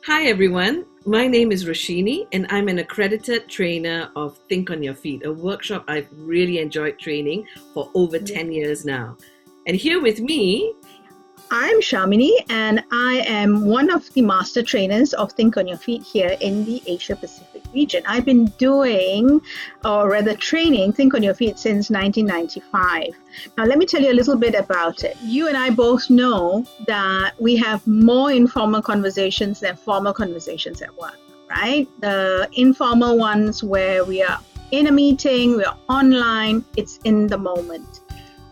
Hi everyone, my name is Roshini and I'm an accredited trainer of Think on Your Feet, a workshop I've really enjoyed training for over 10 years now. And here with me, I'm Sharmini and I am one of the master trainers of Think on Your Feet here in the Asia Pacific region. I've been doing, or rather training, Think on Your Feet since 1995. Now, let me tell you a little bit about it. You and I both know that we have more informal conversations than formal conversations at work, right? The informal ones where we are in a meeting, we are online, it's in the moment.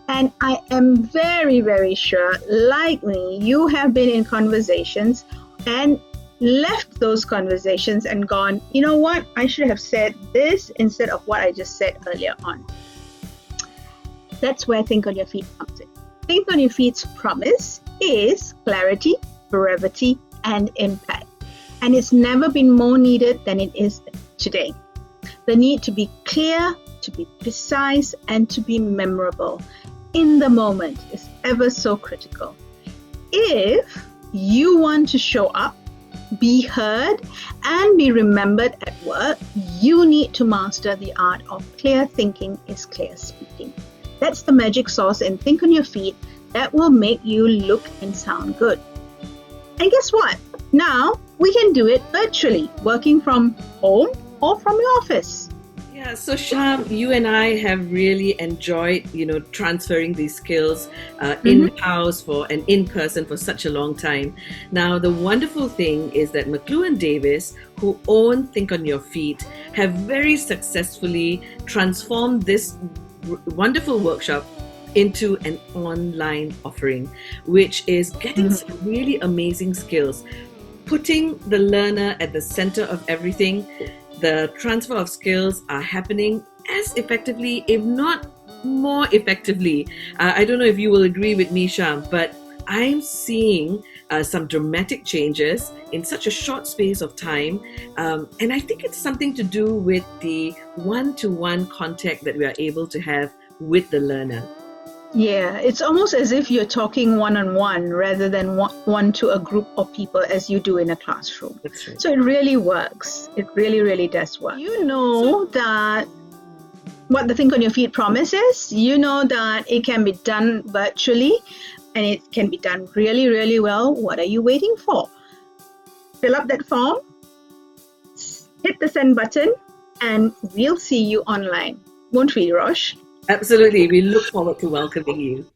And I am very, very sure, like me, you have been in conversations and left those conversations and gone, you know what, I should have said this instead of what I just said earlier on. That's where Think on Your Feet comes in. Think on Your Feet's promise is clarity, brevity, and impact. And it's never been more needed than it is today. The need to be clear, to be precise, and to be memorable in the moment is ever so critical. If you want to show up, be heard, and be remembered at work, you need to master the art of clear thinking is clear speaking. That's the magic sauce in Think on Your Feet that will make you look and sound good. And guess what? Now we can do it virtually, working from home or from your office. Yeah, so Sham, you and I have really enjoyed, transferring these skills in-house and in person for such a long time. Now, the wonderful thing is that McLuhan Davis, who own Think on Your Feet, have very successfully transformed this wonderful workshop into an online offering, which is getting some really amazing skills, putting the learner at the center of everything. The transfer of skills are happening as effectively, if not more effectively. I don't know if you will agree with me, Sham, but I'm seeing some dramatic changes in such a short space of time. And I think it's something to do with the one-to-one contact that we are able to have with the learner. Yeah, it's almost as if you're talking one-on-one rather than one to a group of people as you do in a classroom. That's right. So it really works. It really, really does work. You know that what the Think on Your Feet promise is. You know that it can be done virtually and it can be done really, really well. What are you waiting for? Fill up that form, hit the send button, and we'll see you online. Won't we, Rosh? Absolutely. We look forward to welcoming you.